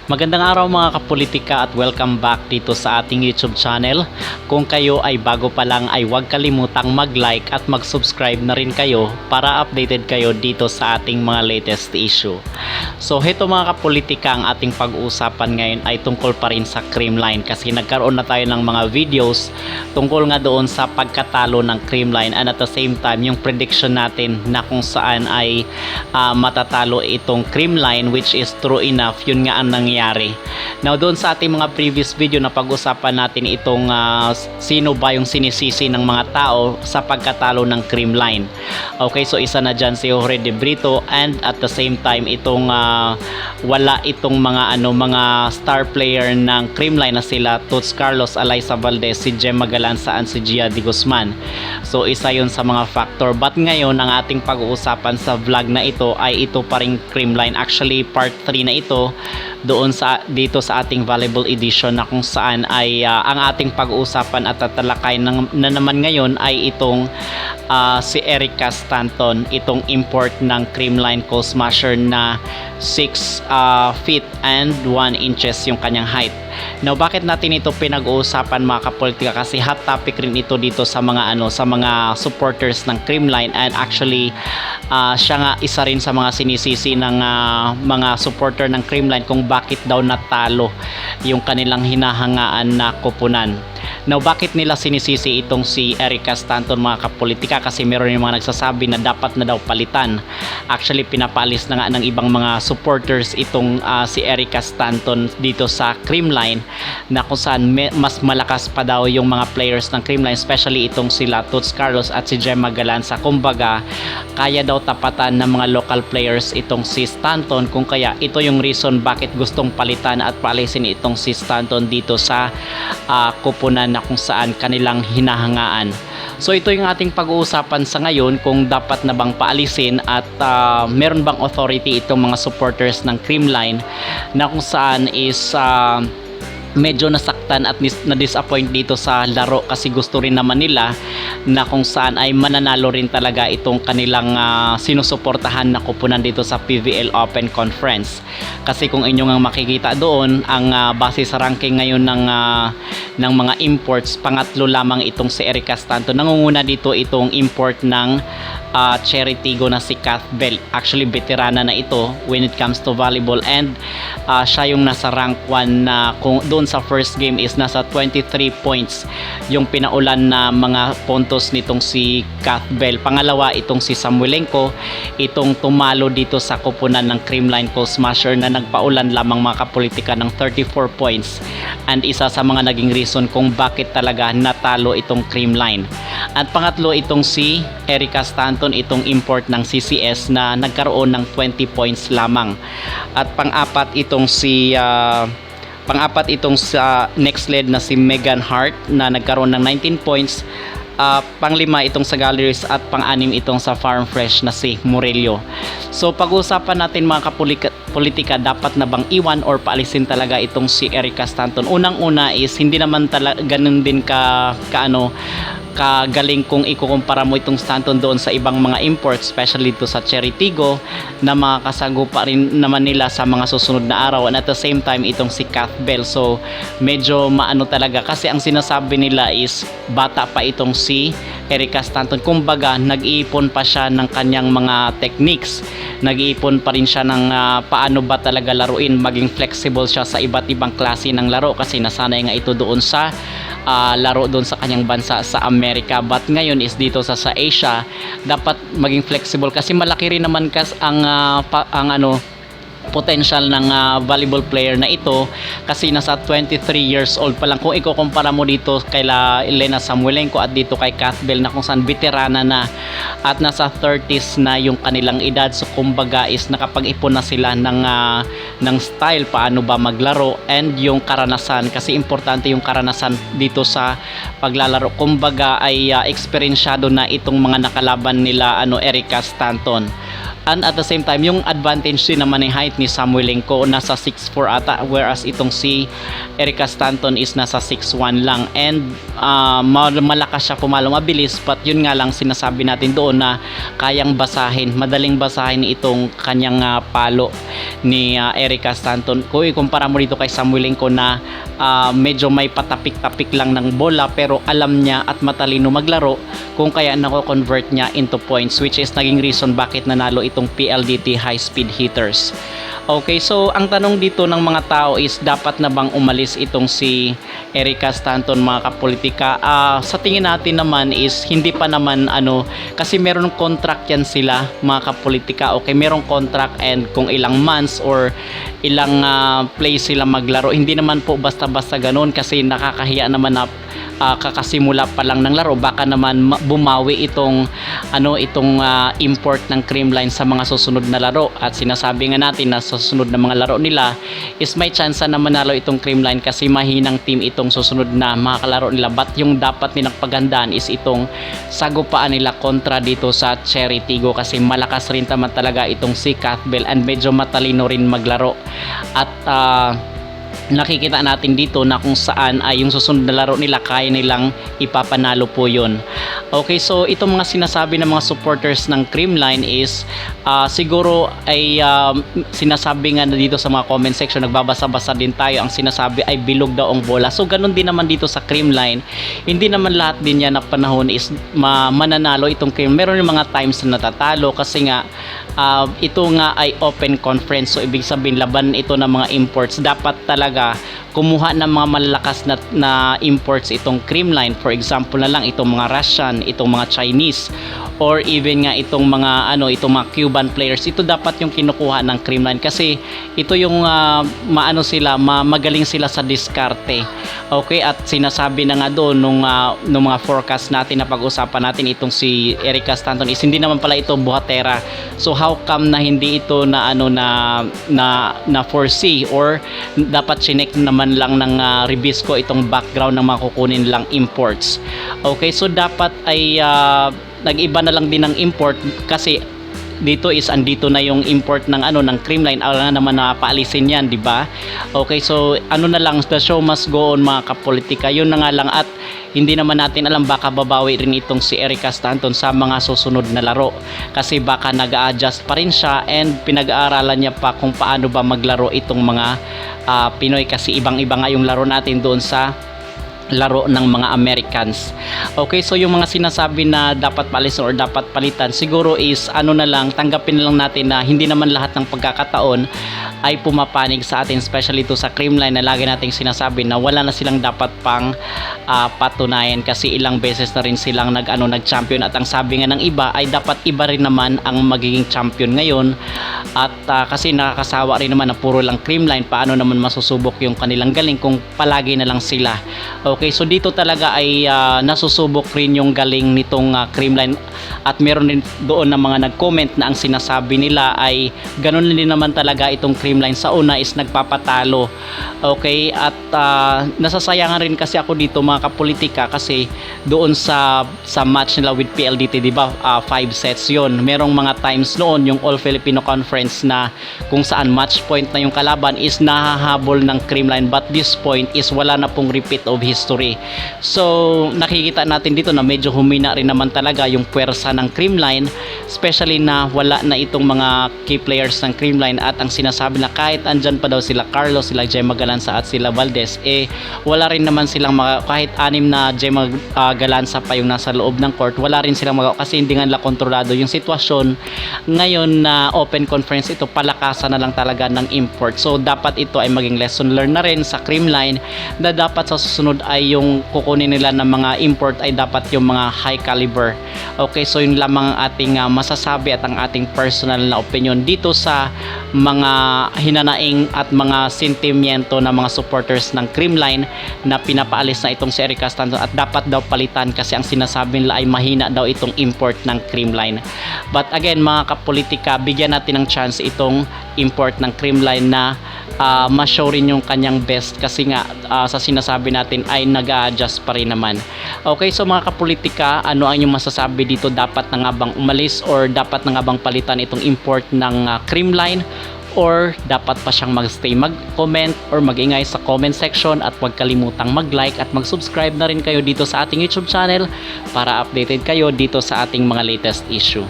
Magandang araw mga kapolitika at welcome back dito sa ating YouTube channel. Kung kayo ay bago pa lang ay huwag kalimutang mag-like at mag-subscribe na rin kayo para updated kayo dito sa ating mga latest issue. So heto mga kapolitika, ang ating pag-uusapan ngayon ay tungkol pa rin sa Creamline kasi nagkaroon na tayo ng mga videos tungkol nga doon sa pagkatalo ng Creamline and at the same time yung prediction natin na kung saan ay matatalo itong Creamline, which is true enough, yun nga ang nangyari. Now doon sa ating mga previous video na pag-usapan natin itong sino ba yung sinisisi ng mga tao sa pagkatalo ng Creamline. Okay, so isa na dyan si Jorge De Brito and at the same time itong wala itong mga star player ng Creamline na sila Toots Carlos, Alyssa Valdez, si Gemma Galanza and si Gia De Guzman. So isa yun sa mga factor, but ngayon ang ating pag-uusapan sa vlog na ito ay ito pa rin Creamline. Actually part 3 na ito doon dito sa ating valuable edition na kung saan ay ang ating pag-uusapan at tatalakay na naman ngayon ay itong si Erica Stanton, itong import ng Creamline Coal Smasher na 6 feet and 1 inches yung kanyang height. Now bakit natin ito pinag-uusapan mga kapolitika? Kasi hot topic rin ito dito sa mga sa mga supporters ng Creamline and actually siya nga isa rin sa mga sinisisi ng mga supporter ng Creamline kung bakit daw natalo yung kanilang hinahangaan na koponan. Now bakit nila sinisisi itong si Erica Stanton mga kapolitika? Kasi meron yung mga nagsasabi na dapat na daw palitan. Actually pinapalis na nga ng ibang mga supporters itong si Erica Stanton dito sa Creamline na kung saan mas malakas pa daw yung mga players ng Creamline, especially itong sila Toots Carlos at si Gemma Galanza. Kumbaga kaya daw tapatan ng mga local players itong si Stanton, kung kaya ito yung reason bakit gustong palitan at paalisin itong si Stanton dito sa koponan na kung saan kanilang hinahangaan. So ito yung ating pag-uusapan sa ngayon, kung dapat na bang paalisin at meron bang authority itong mga supporters ng Creamline na kung saan is medyo nasaktan at na-disappoint dito sa laro kasi gusto rin naman nila na kung saan ay mananalo rin talaga itong kanilang sinusuportahan na koponan dito sa PVL Open Conference. Kasi kung inyong ang makikita doon, ang base sa ranking ngayon ng mga imports, pangatlo lamang itong si Erica Stanton. Nangunguna dito itong import ng Cherry Tigo na si Kath Bell. Actually veterana na ito when it comes to volleyball and siya yung nasa rank 1 na kung doon sa first game is nasa 23 points yung pinaulan na mga puntos nitong si Kath Bell. Pangalawa itong si Samuelenko, itong tumalo dito sa koponan ng Creamline Coal Smasher na nagpaulan lamang mga kapolitika ng 34 points and isa sa mga naging reason kung bakit talaga natalo itong Creamline. At pangatlo itong si Erica Stanton, itong import ng CCS na nagkaroon ng 20 points lamang. At pang-apat itong sa next lead na si Megan Hart na nagkaroon ng 19 points. Panglima itong sa Galleries at pang-anim itong sa Farm Fresh na si Murillo. So pag-uusapan natin mga kapolitika, dapat na bang iwan or paalisin talaga itong si Erica Stanton? Unang-una is hindi naman talaga ganun din kagaling kung ikukumpara mo itong Stanton doon sa ibang mga imports, especially dito sa Cherry Tigo na makakasagupa rin naman nila sa mga susunod na araw, and at the same time itong si Kath Bell. So medyo maano talaga kasi ang sinasabi nila is bata pa itong si Erica Stanton. Kumbaga nag-iipon pa siya ng kanyang mga techniques, nag-iipon pa rin siya ng paano ba talaga laruin, maging flexible siya sa iba't ibang klase ng laro kasi nasanay nga ito doon sa laro doon sa kanyang bansa sa Amerika, but ngayon is dito sa Asia dapat maging flexible kasi malaki rin naman ang potential ng volleyball player na ito kasi nasa 23 years old pa lang. Kung ikukumpara mo dito kay Elena Samuelenko at dito kay Kath Bell na kung saan veterana na at nasa 30s na yung kanilang edad, so kumbaga is nakapag-ipon na sila ng style paano ba maglaro and yung karanasan, kasi importante yung karanasan dito sa paglalaro. Kumbaga ay eksperensyado na itong mga nakalaban nila Erica Stanton. And at the same time, yung advantage din naman ng height ni Samuelenko nasa 6'4 ata, whereas itong si Erica Stanton is nasa 6'1 lang. And malakas siya pumalo, mabilis, but yun nga lang sinasabi natin doon na kayang basahin, madaling basahin itong kanyang palo ni Erica Stanton. Kung ikumpara mo dito kay Samuel Lingco na medyo may patapik-tapik lang ng bola, pero alam niya at matalino maglaro, kung kaya nako-convert niya into points, which is naging reason bakit nanalo itong PLDT high speed hitters. Okay, so ang tanong dito ng mga tao is dapat na bang umalis itong si Erica Stanton, mga kapolitika? Sa tingin natin naman is hindi pa naman kasi meron contract yan sila, mga kapolitika. Okay, merong contract and kung ilang months or ilang plays sila maglaro, hindi naman po basta-basta ganun kasi nakakahiya naman na kakasimula pa lang ng laro, baka naman bumawi itong import ng Creamline sa mga susunod na laro. At sinasabi nga natin na sa susunod na mga laro nila is may chance na manalo itong Creamline kasi mahinang team itong susunod na mga kalaro nila. But yung dapat nilang pagandaan is itong sagupaan nila kontra dito sa Cherry Tigo kasi malakas rin naman talaga itong si Cathbell and medyo matalino rin maglaro. At nakikita natin dito na kung saan ay yung susunod na laro nila kaya nilang ipapanalo po yun. Okay, so itong mga sinasabi ng mga supporters ng Creamline is siguro ay sinasabi nga na dito sa mga comment section, nagbabasa-basa din tayo, ang sinasabi ay bilog daw ang bola. So ganun din naman dito sa Creamline, hindi naman lahat din yan na panahon is mananalo itong Creamline. Meron yung mga times na natatalo kasi nga ito nga ay open conference, so ibig sabihin laban ito ng mga imports. Dapat talaga kumuha ng mga malalakas na imports itong Creamline. For example na lang itong mga Russian, itong mga Chinese, or even nga itong mga itong mga Cuban players. Ito dapat yung kinukuha ng Creamline kasi ito yung magaling sila sa diskarte. Okay, at sinasabi na nga doon nung mga forecast natin na pag-usapan natin itong si Erica Stanton is hindi naman pala ito buhatera. So how come na hindi ito na foresee or dapat chinek naman lang ng Ribisco itong background ng mga kukunin lang imports. Okay, so dapat ay nag-iba na lang din ng import kasi dito is andito na yung import ng ng Creamline. Alam naman na paalisin yan, di ba? Okay, so na lang, the show must go on, mga kapolitika. Yun na nga lang, at hindi naman natin alam, baka babawi rin itong si Erica Stanton sa mga susunod na laro kasi baka nag-a-adjust pa rin siya and pinag-aaralan niya pa kung paano ba maglaro itong mga Pinoy kasi ibang-iba nga yung laro natin doon sa laro ng mga Americans. Okay, so yung mga sinasabi na dapat palisin or dapat palitan, siguro is na lang, tanggapin na lang natin na hindi naman lahat ng pagkakataon ay pumapanig sa atin, especially ito sa Creamline na lagi nating sinasabi na wala na silang dapat pang patunayan kasi ilang beses na rin silang nag-champion, at ang sabi nga ng iba ay dapat iba rin naman ang magiging champion ngayon. At kasi nakakasawa rin naman na puro lang Creamline, paano naman masusubok yung kanilang galing kung palagi na lang sila. Okay, so dito talaga ay nasusubok rin yung galing nitong Creamline, at meron din doon na mga nag-comment na ang sinasabi nila ay ganun din naman talaga itong Creamline. Sa una is nagpapatalo. Okay, at nasasayangan rin kasi ako dito, mga kapolitika, kasi doon sa match nila with PLDT, di ba, 5 sets yon. Merong mga times noon yung All Filipino Conference na kung saan match point na yung kalaban is nahahabol ng Creamline, but this point is wala na pong repeat of history. So nakikita natin dito na medyo humina rin naman talaga yung puwersa ng Creamline, especially na wala na itong mga key players ng Creamline. At ang sinasabi na kahit andyan pa daw sila Carlos, sila Gemma Galanza at sila Valdez, wala rin naman silang kahit 6 na Gemma Galanza pa yung nasa loob ng court, wala rin silang kasi hindi nga nila kontrolado yung sitwasyon. Ngayon na open conference ito, palakasan na lang talaga ng import. So dapat ito ay maging lesson learned na rin sa Creamline na dapat sa susunod ay yung kukunin nila ng mga import ay dapat yung mga high caliber. Okay, so yun lamang ang ating masasabi at ang ating personal na opinion dito sa mga hinanaing at mga sentimiento ng mga supporters ng Creamline na pinapaalis na itong si Erica Stanton at dapat daw palitan kasi ang sinasabi nila ay mahina daw itong import ng Creamline. But again, mga kapolitika, bigyan natin ng chance itong import ng Creamline na ma-show rin yung kanyang best kasi nga sa sinasabi natin ay nag-a-adjust pa rin naman. Okay, so mga kapolitika, ano ang inyong masasabi dito? Dapat na nga bang umalis or dapat na nga bang palitan itong import ng Creamline? or dapat pa siyang magstay, mag-comment or mag-ingay sa comment section, at huwag kalimutang mag-like at mag-subscribe na rin kayo dito sa ating YouTube channel para updated kayo dito sa ating mga latest issue.